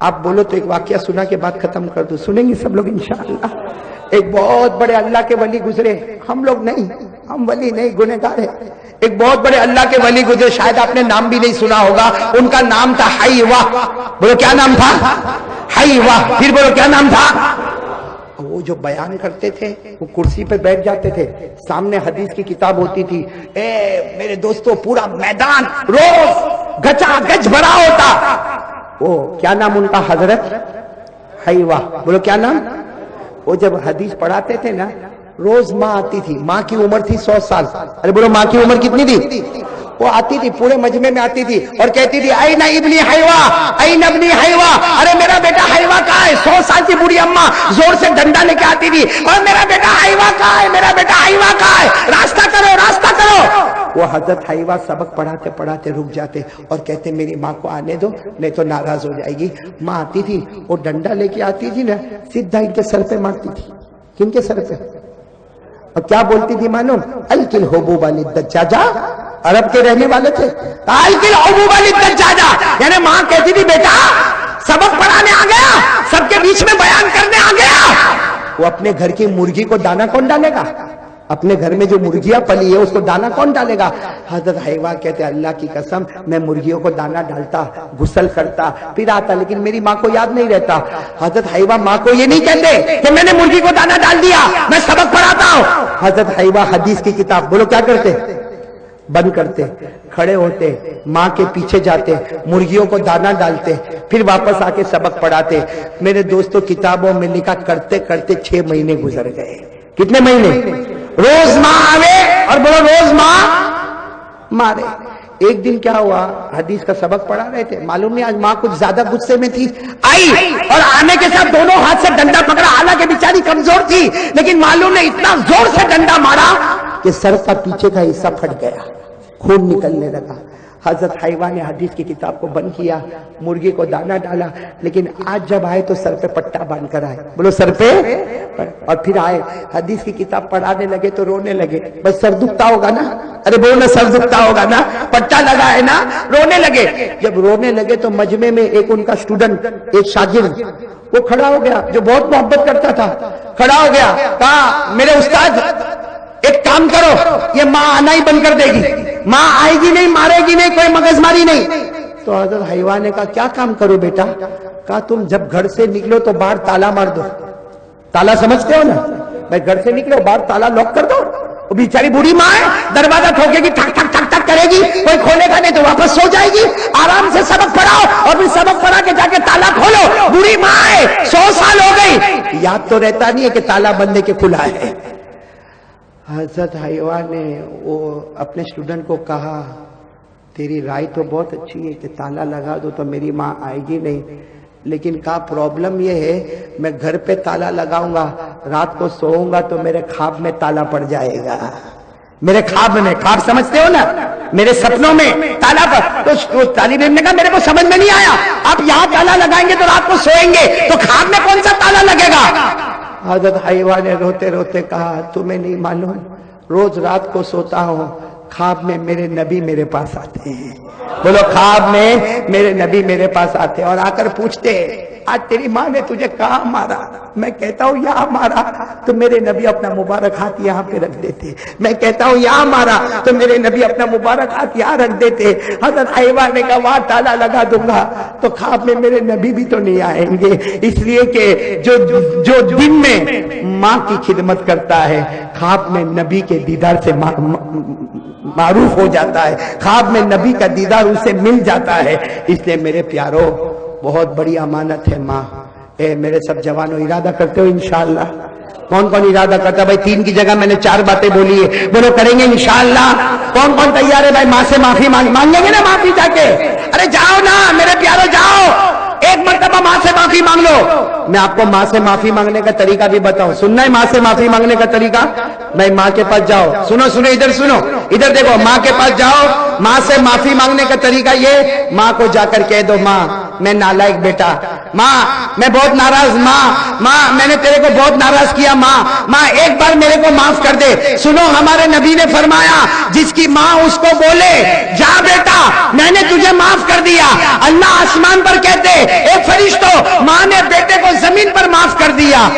آپ بولو تو ایک واقعہ سنا کے بعد ختم کر دو، سنیں گے سب لوگ انشاءاللہ۔ ایک بہت بڑے اللہ کے ولی گزرے، ہم لوگ نہیں، ہم ولی نہیں، گنہگار ہیں۔ ایک بہت بڑے اللہ کے ولی گزرے، شاید آپ نے نام بھی نہیں سنا ہوگا، ان کا نام تھا حیوہ۔ بولو کیا نام تھا؟ حیوہ۔ پھر بولو کیا نام تھا؟ وہ جو بیان کرتے تھے وہ کرسی پہ بیٹھ جاتے تھے، سامنے حدیث کی کتاب ہوتی تھی، اے میرے دوستو پورا میدان روز گچا گچ بھرا ہوتا۔ وہ کیا نام ان کا؟ حضرت حیوہ۔ بولو کیا نام؟ وہ جب حدیث پڑھاتے تھے نا، روز ماں آتی تھی، ماں کی عمر تھی 100 سال۔ ارے بولو ماں کی عمر کتنی تھی؟ وہ آتی تھی، پورے مجمع میں آتی تھی اور کہتی تھی این ابنی حیوہ، این ابنی حیوہ، ارے میرا بیٹا حیوہ کہاں ہے؟ 100 سال کی بوڑھی اماں زور سے ڈنڈا لے کے آتی تھی، اور میرا بیٹا حیوہ کہاں ہے؟ میرا بیٹا حیوہ کہاں ہے؟ راستہ کرو، راستہ کرو۔ وہ حضرت حیوہ سبق پڑھاتے پڑھاتے رک جاتے اور کہتے میری ماں کو آنے دو نہیں تو ناراض ہو جائے گی۔ ماں آتی تھی، وہ ڈنڈا لے کے آتی تھی نا، سیدھا ان کے سر پہ مارتی تھی۔ کن کے سر پہ؟ اور کیا بولتی تھی معلوم؟ الکل حبوب للدجاجہ، عرب کے رہنے والے تھے، الکل حبوب للدجاجہ، یعنی ماں کہتی تھی بیٹا سبق پڑھانے آ گیا، سب کے بیچ میں بیان کرنے آ گیا۔ وہ اپنے گھر کی مرغی کو دانا کون ڈالے گا؟ اپنے گھر میں جو مرغیاں پلی ہے اس کو دانا کون ڈالے گا؟ حضرت حیوہ کہتے اللہ کی قسم میں مرغیوں کو دانا ڈالتا، غسل کرتا، پھر آتا، لیکن میری ماں کو یاد نہیں رہتا۔ حضرت حیوہ ماں کو یہ نہیں کہتے کہ میں نے مرغی کو دانا ڈال دیا، میں سبق پڑھاتا ہوں۔ حضرت حیوہ حدیث کی کتاب بولو کیا کرتے؟ بند کرتے، کھڑے ہوتے، ماں کے پیچھے جاتے، مرغیوں کو دانا ڈالتے، پھر واپس آ کے سبق پڑھاتے۔ میرے دوستوں کتابوں میں لکھا کرتے کرتے 6 مہینے گزر گئے۔ کتنے مہینے؟ روز ماں آوے اور بولو روز ماں مارے۔ ایک دن کیا ہوا، حدیث کا سبق پڑھا رہے تھے، معلوم نہیں آج ماں کچھ زیادہ غصے میں تھی، آئی اور آنے کے ساتھ دونوں ہاتھ سے ڈنڈا پکڑا، حالانکہ بیچاری کمزور تھی لیکن معلوم نہیں اتنا زور سے ڈنڈا مارا کہ سر کا پیچھے کا حصہ پھٹ گیا، خون نکلنے لگا۔ حضرت حیوہ نے حدیث کی کتاب کو بند کیا، مرغی کو دانا ڈالا، لیکن آج جب آئے تو سر پہ پٹا باندھ کر آئے، بولو سر پہ، اور پھر آئے حدیث کی کتاب پڑھانے لگے تو رونے لگے۔ بس سر دکھتا ہوگا نا، ارے بولو سر دکھتا ہوگا نا، پٹا لگا ہے نا، رونے لگے۔ جب رونے لگے تو مجمع میں ایک ان کا اسٹوڈنٹ، ایک شاگرد وہ کھڑا ہو گیا جو بہت محبت کرتا تھا، کھڑا ہو گیا، کہا میرے استاد ایک کام کرو، یہ ماں آنا ہی بند کر دے گی، ماں آئے گی نہیں، مارے گی نہیں، کوئی مغز ماری نہیں۔ تو حضرت حیوہ نے کہا کیا کام کرو بیٹا؟ کہا تم جب گھر سے نکلو تو باہر تالا مار دو۔ تالا سمجھتے ہو نا؟ میں گھر سے نکلو باہر تالا لاک کر دو۔ وہ بیچاری بوڑھی ماں ہے، دروازہ ٹھوکے گی، ٹھک ٹھک ٹھک ٹھک کرے گی، کوئی کھولے گا نہیں تو واپس سو جائے گی۔ آرام سے سبق پڑھاؤ اور پھر سبق پڑھا کے جا کے تالا کھولو۔ بوڑھی ماں ہے، 100 سال ہو گئی، یاد تو رہتا نہیں ہے کہ تالا بندے کے کھلا ہے۔ حضرت حیوہ نے وہ اپنے اسٹوڈنٹ کو کہا تیری رائے تو بہت اچھی ہے کہ تالا لگا دو تو میری ماں آئے گی نہیں، لیکن کہا پرابلم یہ ہے میں گھر پہ تالا لگاؤں گا، رات کو سوؤں گا تو میرے خواب میں تالا پڑ جائے گا، میرے خواب میں، خواب سمجھتے ہو نا، میرے سپنوں میں تالا پر۔ تو طالب علم نے کہا میرے کو سمجھ میں نہیں آیا، آپ یہاں تالا لگائیں گے تو رات کو سوئیں گے تو خواب میں کون سا تالا لگے گا؟ حضرت حیوہ نے روتے روتے کہا تمہیں نہیں معلوم، روز رات کو سوتا ہوں، خواب میں میرے نبی میرے پاس آتے ہیں، بولو خواب میں میرے نبی میرے پاس آتے ہیں اور آ کر پوچھتے آج تیری ماں نے تجھے کہاں مارا؟ میں کہتا ہوں یہاں مارا تو میرے نبی اپنا مبارک ہاتھ یہاں پہ رکھ دیتے، میں کہتا ہوں یہاں مارا تو میرے نبی اپنا مبارک ہاتھ یہاں رکھ دیتے۔ حضرت حیوہ نے کہا وہاں تالا لگا دوں گا تو خواب میں میرے نبی بھی تو نہیں آئیں گے، اس لیے کہ جو دن میں ماں کی خدمت کرتا ہے خواب میں نبی کے دیدار سے معروف ہو جاتا ہے، خواب میں نبی کا دیدار اسے مل جاتا ہے۔ اس لیے میرے پیارو بہت بڑی امانت ہے ماں۔ اے میرے سب جوانوں ارادہ کرتے ہو انشاءاللہ؟ کون کون ارادہ کرتا ہے بھائی؟ 3 کی جگہ میں نے 4 باتیں بولی ہے، بولو کریں گے انشاءاللہ؟ کون کون تیار ہے بھائی ماں سے معافی مانگیں گے نا معافی جا کے؟ ارے جاؤ نا میرے پیارو جاؤ، ایک مرتبہ ماں سے معافی مانگ لو۔ میں آپ کو ماں سے معافی مانگنے کا طریقہ بھی بتاؤں، سننا ہے ماں سے معافی مانگنے کا طریقہ؟ میں ماں کے پاس جاؤ، سنو ادھر سنو، ادھر دیکھو، ماں کے پاس جاؤ، ماں سے معافی مانگنے کا طریقہ یہ، ماں کو جا کر کہہ دو ماں میں نالائق بیٹا، ماں میں بہت ناراض، ماں میں نے تیرے کو بہت ناراض کیا، ماں ایک بار میرے کو معاف کر دے۔ سنو ہمارے نبی نے فرمایا جس کی ماں اس کو بولے جا بیٹا میں نے تجھے معاف کر دیا، اللہ آسمان پر کہتے اے فرشتوں زمین پر معاف کر دیا.